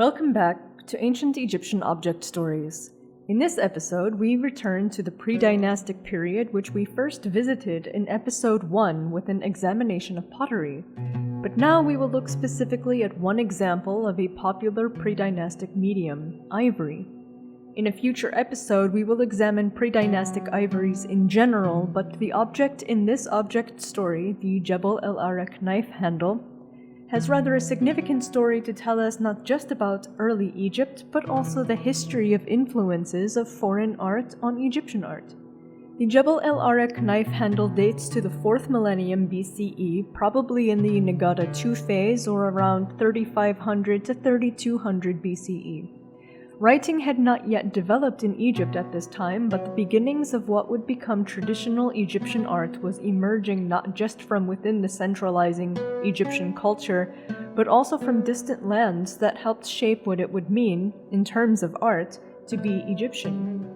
Welcome back to Ancient Egyptian Object Stories. In this episode, we return to the pre-dynastic period which we first visited in episode 1 with an examination of pottery. But now we will look specifically at one example of a popular pre-dynastic medium, ivory. In a future episode, we will examine pre-dynastic ivories in general, but the object in this object story, the Gebel el Arak knife handle, has rather a significant story to tell us not just about early Egypt, but also the history of influences of foreign art on Egyptian art. The Gebel el Arak knife handle dates to the 4th millennium BCE, probably in the Nagata II phase or around 3500 to 3200 BCE. Writing had not yet developed in Egypt at this time, but the beginnings of what would become traditional Egyptian art was emerging not just from within the centralizing Egyptian culture, but also from distant lands that helped shape what it would mean, in terms of art, to be Egyptian.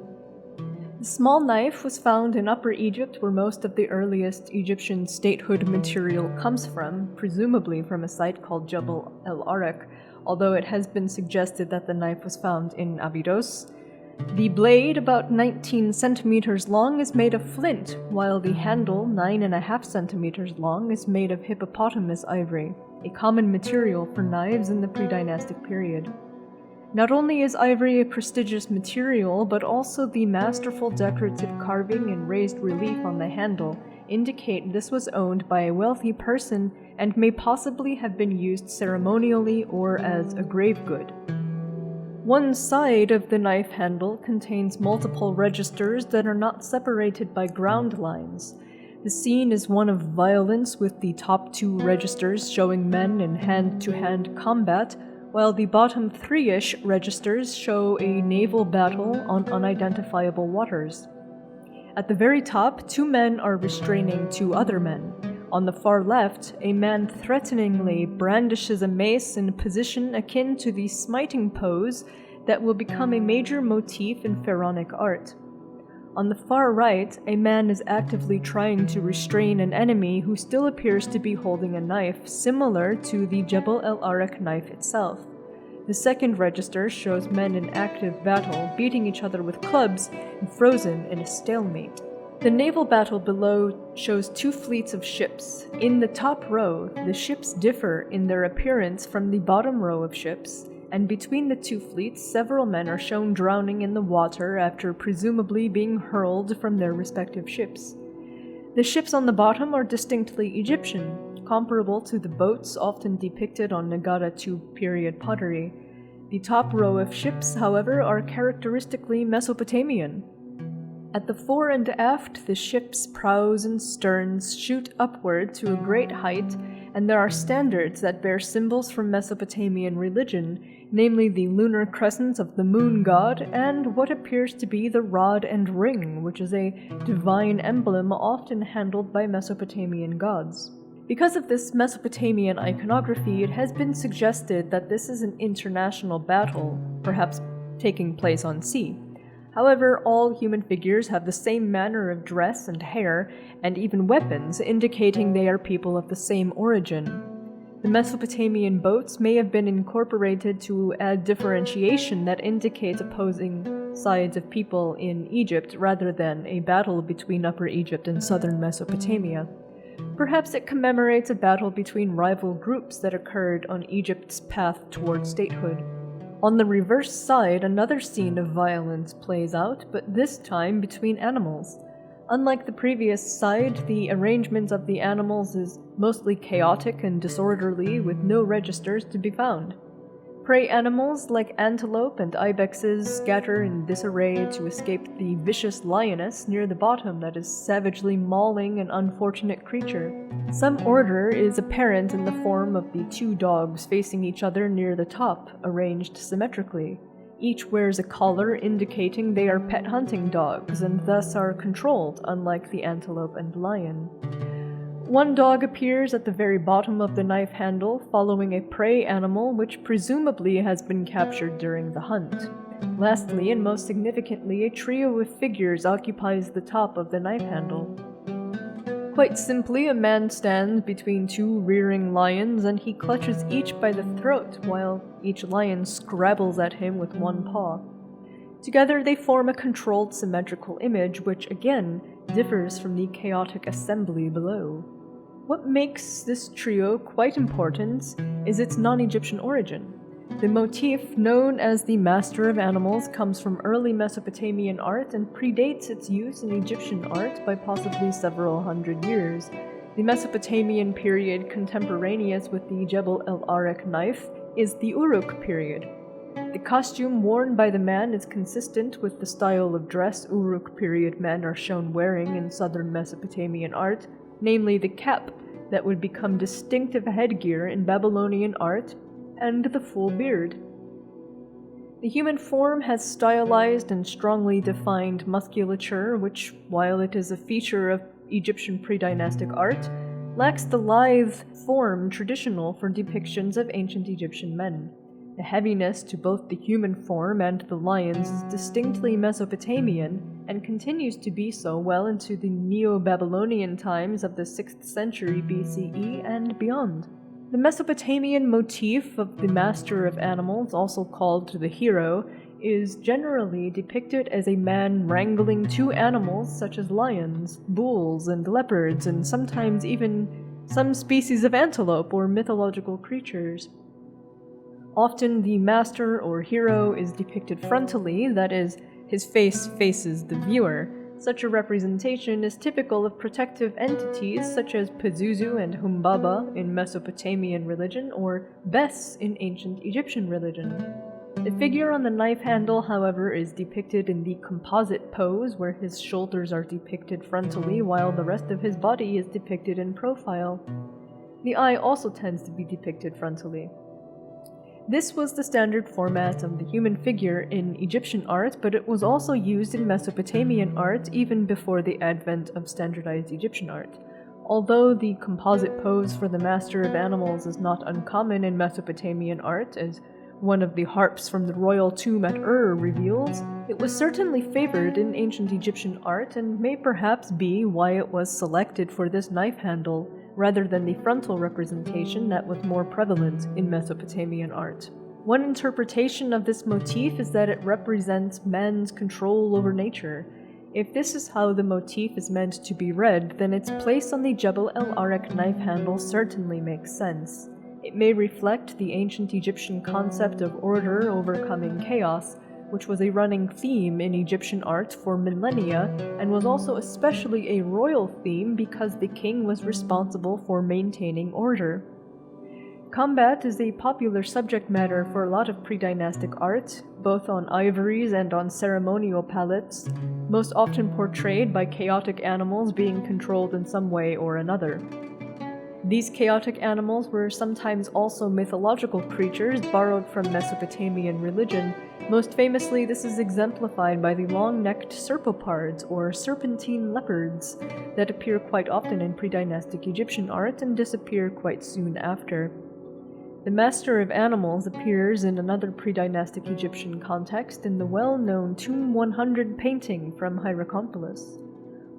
The small knife was found in Upper Egypt, where most of the earliest Egyptian statehood material comes from, presumably from a site called Gebel el Arak, although it has been suggested that the knife was found in Abydos. The blade, about 19 centimeters long, is made of flint, while the handle, 9.5 centimeters long, is made of hippopotamus ivory, a common material for knives in the pre-dynastic period. Not only is ivory a prestigious material, but also the masterful decorative carving and raised relief on the handle indicate this was owned by a wealthy person and may possibly have been used ceremonially or as a grave good. One side of the knife handle contains multiple registers that are not separated by ground lines. The scene is one of violence, with the top 2 registers showing men in hand-to-hand combat, while the bottom 3-ish registers show a naval battle on unidentifiable waters. At the very top, 2 men are restraining 2 other men. On the far left, a man threateningly brandishes a mace in a position akin to the smiting pose that will become a major motif in pharaonic art. On the far right, a man is actively trying to restrain an enemy who still appears to be holding a knife, similar to the Gebel el Arak knife itself. The second register shows men in active battle, beating each other with clubs and frozen in a stalemate. The naval battle below shows 2 fleets of ships. In the top row, the ships differ in their appearance from the bottom row of ships, and between the 2 fleets, several men are shown drowning in the water after presumably being hurled from their respective ships. The ships on the bottom are distinctly Egyptian, comparable to the boats often depicted on Nagata II period pottery. The top row of ships, however, are characteristically Mesopotamian. At the fore and aft, the ship's prows and sterns shoot upward to a great height, and there are standards that bear symbols from Mesopotamian religion, namely the lunar crescent of the moon god and what appears to be the rod and ring, which is a divine emblem often handled by Mesopotamian gods. Because of this Mesopotamian iconography, it has been suggested that this is an international battle, perhaps taking place on sea. However, all human figures have the same manner of dress and hair, and even weapons, indicating they are people of the same origin. The Mesopotamian boats may have been incorporated to add differentiation that indicates opposing sides of people in Egypt rather than a battle between Upper Egypt and southern Mesopotamia. Perhaps it commemorates a battle between rival groups that occurred on Egypt's path toward statehood. On the reverse side, another scene of violence plays out, but this time between animals. Unlike the previous side, the arrangement of the animals is mostly chaotic and disorderly, with no registers to be found. Prey animals like antelope and ibexes scatter in disarray to escape the vicious lioness near the bottom that is savagely mauling an unfortunate creature. Some order is apparent in the form of the 2 dogs facing each other near the top, arranged symmetrically. Each wears a collar indicating they are pet hunting dogs and thus are controlled, unlike the antelope and lion. One dog appears at the very bottom of the knife handle, following a prey animal which presumably has been captured during the hunt. Lastly, and most significantly, a trio of figures occupies the top of the knife handle. Quite simply, a man stands between two rearing lions and he clutches each by the throat while each lion scrabbles at him with one paw. Together they form a controlled symmetrical image which, again, differs from the chaotic assembly below. What makes this trio quite important is its non-Egyptian origin. The motif, known as the Master of Animals, comes from early Mesopotamian art and predates its use in Egyptian art by possibly several hundred years. The Mesopotamian period contemporaneous with the Gebel el Arak knife is the Uruk period. The costume worn by the man is consistent with the style of dress Uruk period men are shown wearing in southern Mesopotamian art, namely the cap that would become distinctive headgear in Babylonian art, and the full beard. The human form has stylized and strongly defined musculature, which, while it is a feature of Egyptian pre-dynastic art, lacks the lithe form traditional for depictions of ancient Egyptian men. The heaviness to both the human form and the lions is distinctly Mesopotamian, and continues to be so well into the Neo-Babylonian times of the 6th century BCE and beyond. The Mesopotamian motif of the Master of Animals, also called the hero, is generally depicted as a man wrangling two animals such as lions, bulls, and leopards, and sometimes even some species of antelope or mythological creatures. Often the master or hero is depicted frontally, that is, his face faces the viewer. Such a representation is typical of protective entities such as Pazuzu and Humbaba in Mesopotamian religion or Bes in ancient Egyptian religion. The figure on the knife handle, however, is depicted in the composite pose where his shoulders are depicted frontally while the rest of his body is depicted in profile. The eye also tends to be depicted frontally. This was the standard format of the human figure in Egyptian art, but it was also used in Mesopotamian art even before the advent of standardized Egyptian art. Although the composite pose for the Master of Animals is not uncommon in Mesopotamian art, as one of the harps from the royal tomb at Ur reveals, it was certainly favored in ancient Egyptian art and may perhaps be why it was selected for this knife handle, rather than the frontal representation that was more prevalent in Mesopotamian art. One interpretation of this motif is that it represents man's control over nature. If this is how the motif is meant to be read, then its place on the Gebel el Arak knife handle certainly makes sense. It may reflect the ancient Egyptian concept of order overcoming chaos, which was a running theme in Egyptian art for millennia, and was also especially a royal theme because the king was responsible for maintaining order. Combat is a popular subject matter for a lot of pre-dynastic art, both on ivories and on ceremonial palettes, most often portrayed by chaotic animals being controlled in some way or another. These chaotic animals were sometimes also mythological creatures borrowed from Mesopotamian religion. Most famously, this is exemplified by the long-necked serpopards, or serpentine leopards, that appear quite often in pre-dynastic Egyptian art and disappear quite soon after. The Master of Animals appears in another pre-dynastic Egyptian context in the well-known Tomb 100 painting from Hierakonpolis.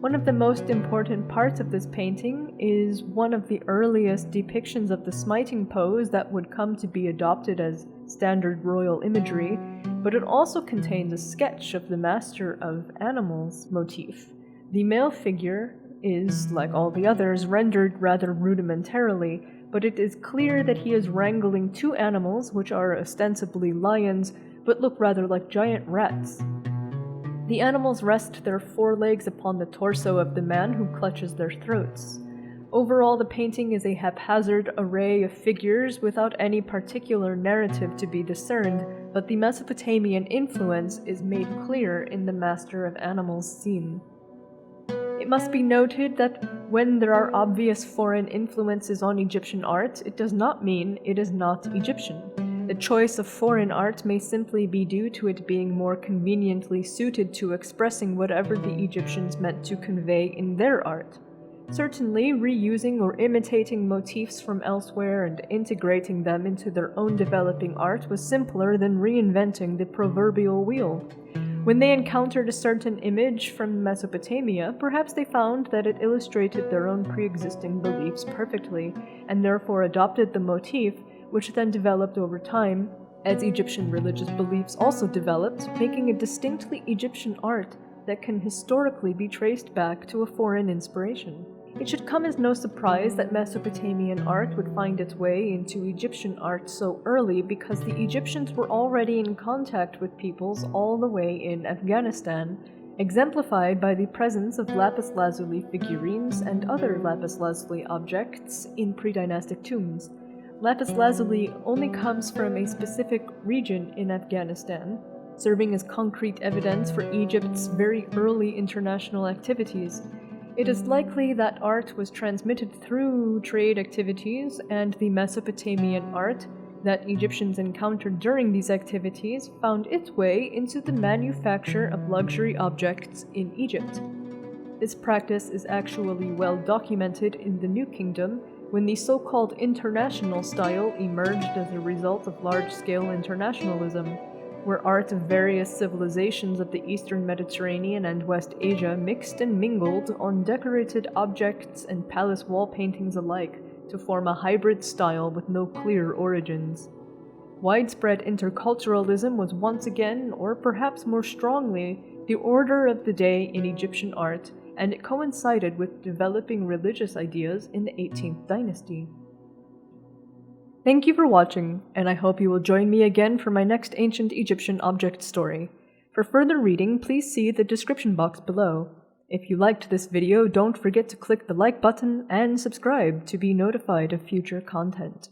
One of the most important parts of this painting is one of the earliest depictions of the smiting pose that would come to be adopted as standard royal imagery, but it also contains a sketch of the Master of Animals motif. The male figure is, like all the others, rendered rather rudimentarily, but it is clear that he is wrangling two animals which are ostensibly lions, but look rather like giant rats. The animals rest their forelegs upon the torso of the man who clutches their throats. Overall, the painting is a haphazard array of figures without any particular narrative to be discerned, but the Mesopotamian influence is made clear in the Master of Animals scene. It must be noted that when there are obvious foreign influences on Egyptian art, it does not mean it is not Egyptian. The choice of foreign art may simply be due to it being more conveniently suited to expressing whatever the Egyptians meant to convey in their art. Certainly, reusing or imitating motifs from elsewhere and integrating them into their own developing art was simpler than reinventing the proverbial wheel. When they encountered a certain image from Mesopotamia, perhaps they found that it illustrated their own pre-existing beliefs perfectly, and therefore adopted the motif, which then developed over time, as Egyptian religious beliefs also developed, making a distinctly Egyptian art that can historically be traced back to a foreign inspiration. It should come as no surprise that Mesopotamian art would find its way into Egyptian art so early because the Egyptians were already in contact with peoples all the way in Afghanistan, exemplified by the presence of lapis lazuli figurines and other lapis lazuli objects in pre-dynastic tombs. Lapis lazuli only comes from a specific region in Afghanistan, serving as concrete evidence for Egypt's very early international activities. It is likely that art was transmitted through trade activities, and the Mesopotamian art that Egyptians encountered during these activities found its way into the manufacture of luxury objects in Egypt. This practice is actually well documented in the New Kingdom, when the so-called international style emerged as a result of large-scale internationalism, where art of various civilizations of the Eastern Mediterranean and West Asia mixed and mingled on decorated objects and palace wall paintings alike to form a hybrid style with no clear origins. Widespread interculturalism was once again, or perhaps more strongly, the order of the day in Egyptian art, and it coincided with developing religious ideas in the 18th dynasty. Thank you for watching, and I hope you will join me again for my next ancient Egyptian object story. For further reading, please see the description box below. If you liked this video, don't forget to click the like button and subscribe to be notified of future content.